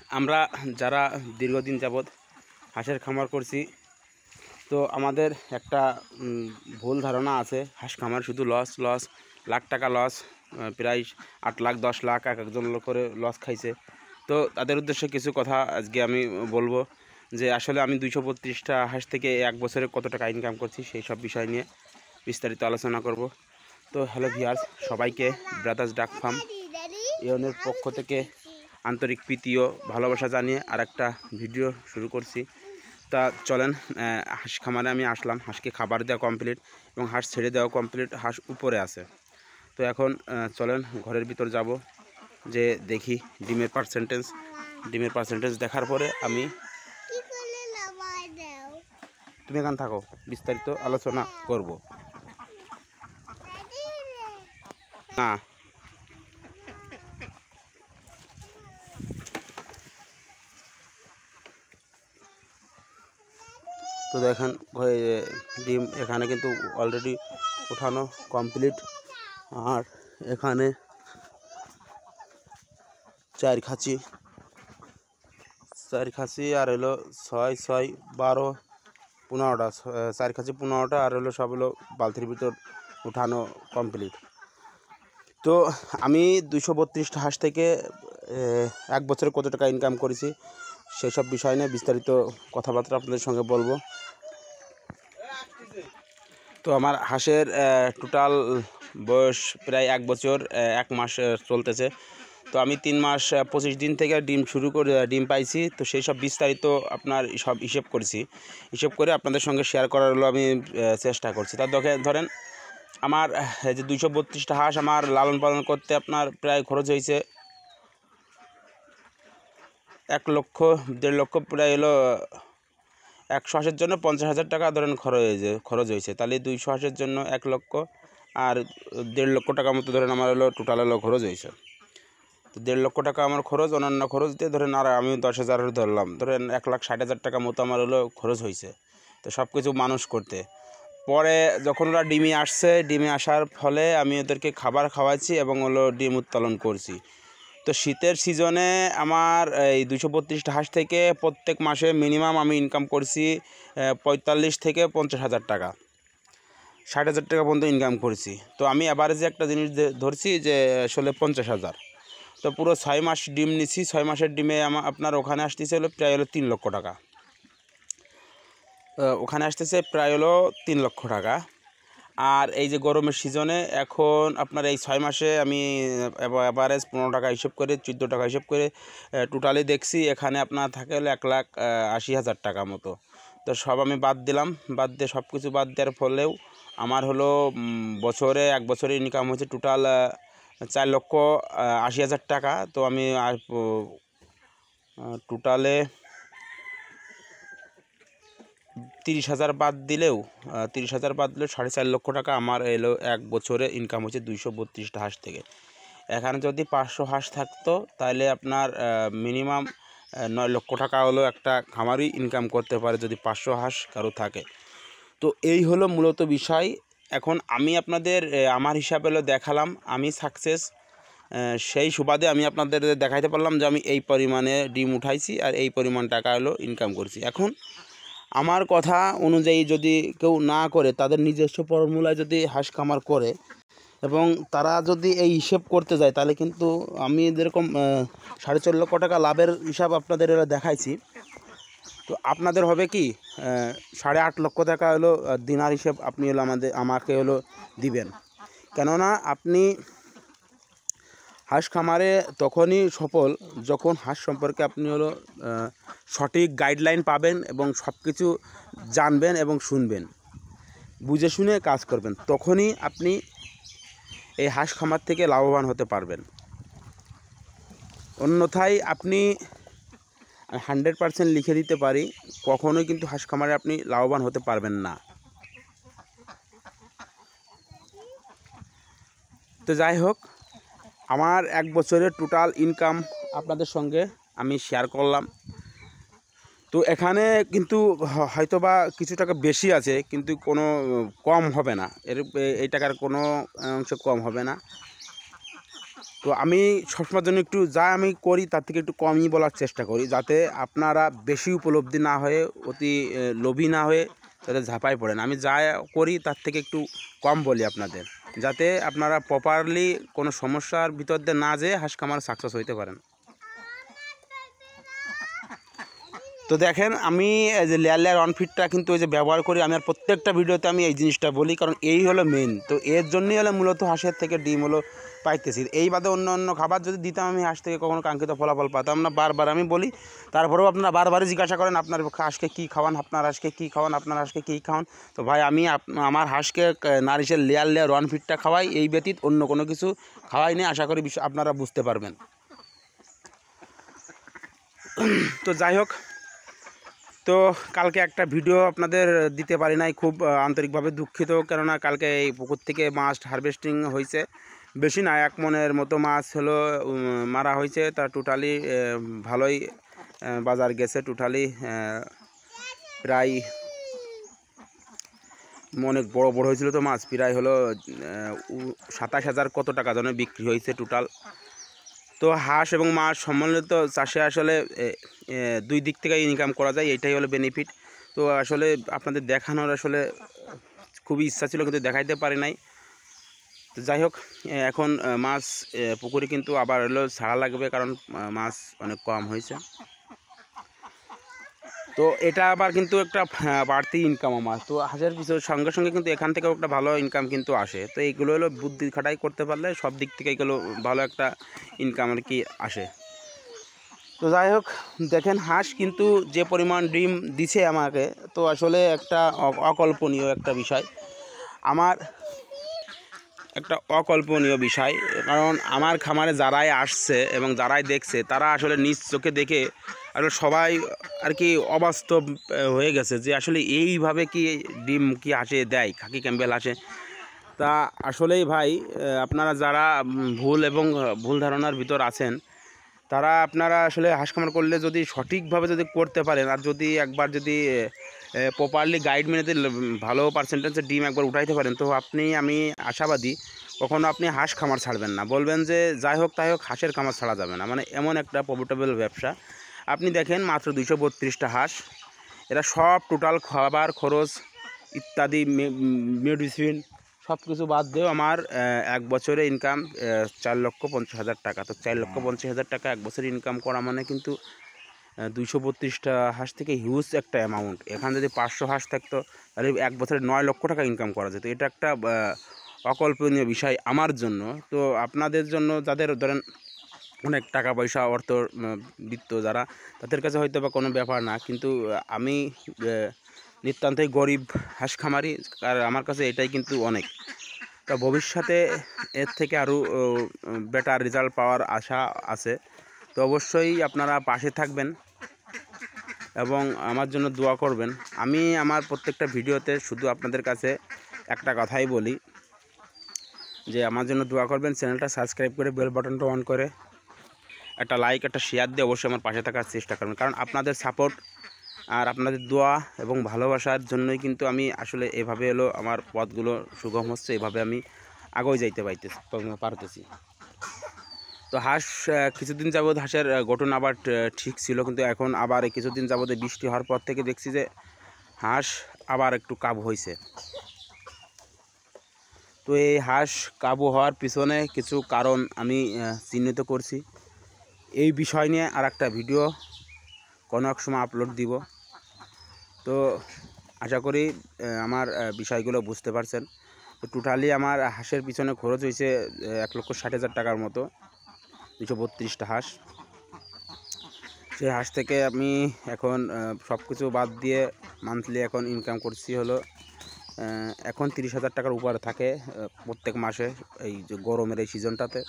আমরা যারা দীর্ঘদিন যাবৎ হাঁসের খামার করছি, তো আমাদের একটা ভুল ধারণা আছে হাঁস খামার শুধু লস লস, লাখ টাকা লস, প্রায় 8 লাখ 10 লাখ এক একজন করে লস খাইছে। তো তাদের উদ্দেশ্যে কিছু কথা আজকে আমি বলবো যে আসলে আমি 232টা হাঁস থেকে এক বছরে কত টাকা ইনকাম করছি সেই সব বিষয় নিয়ে বিস্তারিত আলোচনা করব। তো হ্যালো ভিউয়ার্স, সবাইকে ব্রাদার্স ডাক ফার্ম ইউনিয়নের পক্ষ থেকে আন্তরিক প্রীতি ও ভালোবাসা জানিয়ে আর একটা ভিডিও শুরু করছি। তা চলেন, হাঁস খামারে আমি আসলাম, হাঁসকে খাবার দেওয়া কমপ্লিট এবং হাঁস ছেড়ে দেওয়া কমপ্লিট, হাঁস উপরে আছে। তো এখন চলেন ঘরের ভিতর যাব, যে দেখি ডিমের পার্সেন্টেজ দেখার পরে আমি, তুমি এখানে থাকো, বিস্তারিত আলোচনা করব। না তো দেখেন ডিম এখানে কিন্তু অলরেডি ওঠানো কমপ্লিট, আর এখানে 4 খাঁচি আর হলো 6 6 12 15টা, 4 খাঁচি 15টা, আর হলো সব হলো বালতির ভিতর উঠানো কমপ্লিট। তো আমি 232টা হাঁস থেকে এক বছরে কত টাকা ইনকাম করেছি সেসব বিষয় নিয়ে বিস্তারিত কথাবার্তা আপনাদের সঙ্গে বলবো। তো আমার হাঁসের টোটাল বয়স প্রায় 1 বছর 1 মাস চলতেছে। তো আমি 3 মাস 25 দিন থেকে ডিম পাইছি। তো সেই সব বিস্তারিত আপনার সব হিসেব করে আপনাদের সঙ্গে শেয়ার করার হলো আমি চেষ্টা করছি। তা ধরেন আমার যে 232টা হাঁস আমার লালন পালন করতে আপনার প্রায় খরচ হয়েছে 1 লক্ষ 1.5 লক্ষ, প্রায় হলো 100 হাঁসের জন্য 50,000 টাকা ধরেন খরচ হয়েছে। তাহলে 200 হাঁসের জন্য 1 লক্ষ আর 1.5 লক্ষ টাকা মতো ধরেন আমার হলো টোটাল হলো খরচ হয়েছে। তো 1.5 লক্ষ টাকা আমার খরচ, অন্যান্য খরচ দিয়ে ধরেন আর আমি 10,000 ধরলাম, ধরেন 1,60,000 টাকা মতো আমার হলো খরচ হয়েছে। তো সব কিছু মানুষ করতে পরে যখন ওরা ডিমে আসার ফলে আমি ওদেরকে খাবার খাওয়াচ্ছি এবং হলো ডিম উৎপাদন করছি। তো শীতের সিজনে আমার এই 232টা হাঁস থেকে প্রত্যেক মাসে মিনিমাম আমি ইনকাম করছি 45 থেকে 50,000 টাকা, 60,000 টাকা পর্যন্ত ইনকাম করছি। তো আমি অ্যাভারেজে একটা জিনিস ধরছি যে আসলে 50,000। তো পুরো 6 মাস ডিম নিচ্ছি, 6 মাসের ডিমে আপনার ওখানে আসতেছে হলো প্রায় হলো 3 লক্ষ টাকা, ওখানে আসতেছে প্রায় হলো 3 লক্ষ টাকা। আর এই যে গরমের সিজনে এখন আপনার এই 6 মাসে আমি অ্যাভারেজ 15 টাকা হিসেব করে 14 টাকা হিসেব করে টোটালি দেখছি এখানে আপনার থাকে হলো 1,80,000 টাকা মতো। তো সব আমি বাদ দিয়ে সব কিছু বাদ দেওয়ার ফলেও আমার হলো বছরে 1 বছরে ইনকাম হয়েছে টোটাল 4,80,000 টাকা। তো আমি টোটালে 30,000 বাদ দিলেও 4.5 লক্ষ টাকা আমার এলো 1 বছরে ইনকাম হচ্ছে 232টা হাঁস থেকে। এখানে যদি 500 হাঁস থাকতো তাহলে আপনার মিনিমাম 9 লক্ষ টাকা হলো একটা খামারই ইনকাম করতে পারে যদি 500 হাঁস কারো থাকে। তো এই হলো মূলত বিষয়। এখন আমি আপনাদের আমার হিসাবে হলো দেখালাম, আমি সাকসেস, সেই সুবাদে আমি আপনাদের দেখাইতে পারলাম যে আমি এই পরিমাণে ডিম উঠাইছি আর এই পরিমাণ টাকা হলো ইনকাম করছি। এখন আমার কথা অনুযায়ী যদি কেউ না করে, তাদের নিজস্ব ফর্মুলায় যদি হাঁস খামার করে এবং তারা যদি এই হিসেব করতে যায়, তাহলে কিন্তু আমি যেরকম 4.5 লক্ষ টাকা লাভের হিসাব আপনাদের দেখাইছি, তো আপনাদের হবে কি 8.5 লক্ষ টাকা হলো দিনার হিসেব আপনি হলো আমাকে হলো দিবেন। কেননা আপনি হাঁস খামারে তখনই সফল যখন হাঁস সম্পর্কে আপনি হলো সঠিক গাইডলাইন পাবেন এবং সব কিছু জানবেন এবং শুনবেন, বুঝে শুনে কাজ করবেন, তখনই আপনি এই হাঁস খামার থেকে লাভবান হতে পারবেন। অন্যথায় আপনি 100% লিখে দিতে পারি, কখনোই কিন্তু হাঁস খামারে আপনি লাভবান হতে পারবেন না। তো যাই হোক, আমার 1 বছরের টোটাল ইনকাম আপনাদের সঙ্গে আমি শেয়ার করলাম। তো এখানে কিন্তু হয়তোবা কিছু টাকা বেশি আছে, কিন্তু কোনো কম হবে না, এই টাকার কোনো অংশ কম হবে না। তো আমি সবসময়ের জন্য একটু যা আমি করি তার থেকে একটু কমই বলার চেষ্টা করি, যাতে আপনারা বেশি উপলব্ধি না হয়ে অতি লোভী না হয়ে যাতে ঝাঁপায় পড়েন। আমি যা করি তার থেকে একটু কম বলি আপনাদের, যাতে আপনারা প্রপারলি কোনো সমস্যার ভিতর দিয়ে না যেয়ে হাঁস খামার সাকসেস হইতে পারেন। তো দেখেন আমি এই যে লেয়ার অনফিটটা কিন্তু ওই যে ব্যবহার করি, আমি আর প্রত্যেকটা ভিডিওতে আমি এই জিনিসটা বলি, কারণ এই হলো মেন। তো এর জন্যই হলো মূলত হাঁসের থেকে ডিম হলো পাইতেছি। এই বাদে অন্য অন্য খাবার যদি দিতাম আমি হাঁস থেকে কখনো কাঙ্ক্ষিত ফলাফল পাতাম না। বারবার আমি বলি, তারপরেও আপনারা বারবারই জিজ্ঞাসা করেন আপনার হাঁসকে কী খাওয়ান, আপনার হাঁসকে কী খাওয়ান, আপনার হাঁসকে কী খাওয়ান। তো ভাই আমি আমার হাঁসকে নারিশের লেয়ার অনফিটটা খাওয়াই, এই ব্যতীত অন্য কোনো কিছু খাওয়াই নেই। আশা করি আপনারা বুঝতে পারবেন। তো যাই হোক, তো কালকে একটা ভিডিও আপনাদের দিতে পারি নাই, খুব আন্তরিকভাবে দুঃখিত। কেননা কালকে এই পুকুর থেকে মাছ হারভেস্টিং হয়েছে, বেশি না 1 মনের মতো মাছ হলো মারা হয়েছে। তা টোটালি ভালোই বাজার গেছে। টোটালি প্রায় অনেক বড় বড় হয়েছিল তো মাছ, প্রায় হলো 27,000 কত টাকা যেন বিক্রি হয়েছে টোটাল। তো হাঁস এবং মাছ সম্বন্ধিত চাষে আসলে দুই দিক থেকে ইনকাম করা যায়, এটাই হলো বেনিফিট। তো আসলে আপনাদের দেখানোর আসলে খুবই ইচ্ছা ছিল, কিন্তু দেখাইতে পারি নাই। তো যাই হোক, এখন মাছ পুকুরে কিন্তু আবার হলো ছাড়া লাগবে, কারণ মাছ অনেক কম হয়েছে। তো এটা আবার কিন্তু একটা বাড়তি ইনকাম আমার। তো হাঁসের পিছনে সঙ্গে সঙ্গে কিন্তু এখান থেকেও একটা ভালো ইনকাম কিন্তু আসে। তো এইগুলো হলো বুদ্ধি খাটাই করতে পারলে সব দিক থেকে এগুলো ভালো একটা ইনকাম আর কি আসে। তো যাই হোক, দেখেন হাঁস কিন্তু যে পরিমাণ ডিম দিছে আমাকে, তো আসলে একটা অকল্পনীয় একটা বিষয়, আমার একটা অকল্পনীয় বিষয়। কারণ আমার খামারে যারাই আসছে এবং যারাই দেখছে, তারা আসলে নিজ চোখে দেখে আর সবাই আর কি অবাস্তব হয়ে গেছে যে আসলে এইভাবে কি ডিম কি আসে দেয়, খাকি ক্যাম্বেল আসে। তা আসলেই ভাই, আপনারা যারা ভুল এবং ভুল ধারণার ভিতর আছেন, তারা আপনারা আসলে হাঁস খামার করলে যদি সঠিকভাবে যদি করতে পারেন, আর যদি একবার যদি প্রপারলি গাইড মেনে ভালো পার্সেন্টেজের ডিম একবার উঠাইতে পারেন, তো আমি আশাবাদী কখনো আপনি হাঁস খামার ছাড়বেন না। বলবেন যে যাই হোক তাই হোক হাঁসের খামার ছাড়া যাবে না, মানে এমন একটা প্রফিটেবল ব্যবসা। আপনি দেখেন মাত্র 232টা হাঁস, এরা সব টোটাল খাবার খরচ ইত্যাদি মেডিসিন সব কিছু বাদ দিয়েও আমার 1 বছরে ইনকাম 4,50,000 টাকা। তো 4,50,000 টাকা 1 বছরে ইনকাম করা মানে কিন্তু 232টা হাঁস থেকে হিউজ একটা অ্যামাউন্ট। এখানে যদি 500 হাঁস থাকতো তাহলে 1 বছরে 9 লক্ষ টাকা ইনকাম করা যেত। এটা একটা অকল্পনীয় বিষয় আমার জন্য। তো আপনাদের জন্য যাদের ধরেন অনেক টাকা পয়সা অর্থ বিত্ত যারা, তাদের কাছে হয়তো বা কোনো ব্যাপার না, কিন্তু আমি নিতান্তই গরিব হাঁস খামারি, আর আমার কাছে এটাই কিন্তু অনেক। তা ভবিষ্যতে এর থেকে আরও বেটার রেজাল্ট পাওয়ার আশা আছে। তো অবশ্যই আপনারা পাশে থাকবেন এবং আমার জন্য দোয়া করবেন। আমি আমার প্রত্যেকটা ভিডিওতে শুধু আপনাদের কাছে একটা কথাই বলি যে আমার জন্য দোয়া করবেন, চ্যানেলটা সাবস্ক্রাইব করে বেল বাটনটা অন করে একটা লাইক একটা শেয়ার দিয়ে অবশ্যই আমার পাশে থাকার চেষ্টা করবেন। কারণ আপনাদের সাপোর্ট আর আপনাদের দোয়া এবং ভালোবাসার জন্যই কিন্তু আমি আসলে এভাবে হলো আমার পথগুলো সুগম হচ্ছে, এভাবে আমি আগে যাইতে পারতেছি। তো হাঁস কিছুদিন যাবৎ হাঁসের গঠন আবার ঠিক ছিল, কিন্তু এখন আবার কিছুদিন যাবৎ বৃষ্টি হওয়ার পর থেকে দেখছি যে হাঁস আবার একটু কাবু হয়েছে। তো এই হাঁস কাবু হওয়ার পিছনে কিছু কারণ আমি চিহ্নিত করছি। এই বিষয় নিয়ে আর একটা ভিডিও কোনো এক সময় আপলোড দিব। তো আশা করি আমার বিষয়গুলো বুঝতে পারছেন। তো টোটালি আমার হাঁসের পিছনে খরচ হয়েছে 1,60,000 টাকার মতো, 232টা হাঁস। সেই হাঁস থেকে আমি এখন সব কিছু বাদ দিয়ে মান্থলি এখন ইনকাম করছি হলো এখন 30,000 টাকার উপরে থাকে প্রত্যেক মাসে, এই যে গরমের এই সিজনটাতে।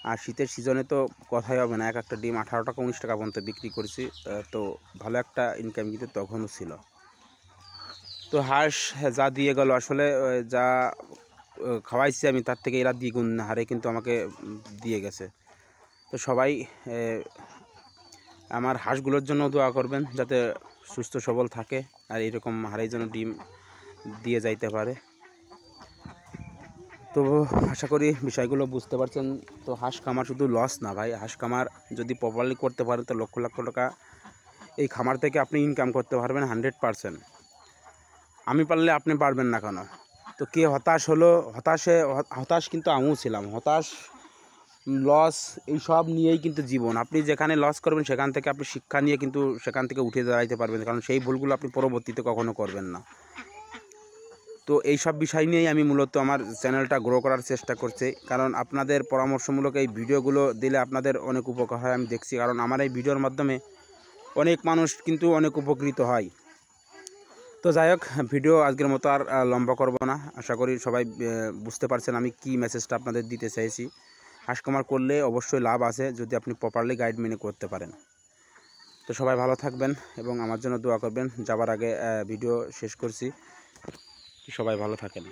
আর শীতের সিজনে তো কথাই হবে না, একটা ডিম 18 টাকা 19 টাকা পর্যন্ত বিক্রি করছি। তো ভালো একটা ইনকাম কিন্তু তখনও ছিল। তো হাঁস যা দিয়ে গেল আসলে যা খাওয়াইছি আমি, তার থেকে এরা দ্বিগুণ হারে কিন্তু আমাকে দিয়ে গেছে। তো সবাই আমার হাঁসগুলোর জন্য দোয়া করবেন, যাতে সুস্থ সবল থাকে আর এরকম হারেই যেন ডিম দিয়ে যাইতে পারে। তো আশা করি বিষয়গুলো বুঝতে পারছেন। তো হাঁস খামার শুধু লস না ভাই, হাঁস খামার যদি প্রপারলি করতে পারেন তো লক্ষ লক্ষ টাকা এই খামার থেকে আপনি ইনকাম করতে পারবেন 100%। আমি পারলে আপনি পারবেন না কেন? তো কে হতাশ হলো, হতাশ কিন্তু আমিও ছিলাম। হতাশ, লস এইসব নিয়েই কিন্তু জীবন। আপনি যেখানে লস করবেন সেখান থেকে আপনি শিক্ষা নিয়ে কিন্তু সেখান থেকে উঠে দাঁড়াইতে পারবেন, কারণ সেই ভুলগুলো আপনি পরবর্তীতে কখনো করবেন না। তো এইসব বিষয় নিয়েই আমি মূলত আমার চ্যানেলটা গ্রো করার চেষ্টা করছি, কারণ আপনাদের পরামর্শমূলক এই ভিডিওগুলো দিলে আপনাদের অনেক উপকার হয় আমি দেখছি, কারণ আমার এই ভিডিওর মাধ্যমে অনেক মানুষ কিন্তু অনেক উপকৃত হয়। তো যাই হোক, ভিডিও আজকের মতো আর লম্বা করব না। আশা করি সবাই বুঝতে পারছেন আমি কি মেসেজটা আপনাদের দিতে চাইছি। হাঁস খামার করলে অবশ্যই লাভ আছে যদি আপনি প্রপারলি গাইড মেনে করতে পারেন। তো সবাই ভালো থাকবেন এবং আমার জন্য দোয়া করবেন। যাবার আগে ভিডিও শেষ করছি, সবাই ভালো থাকেন।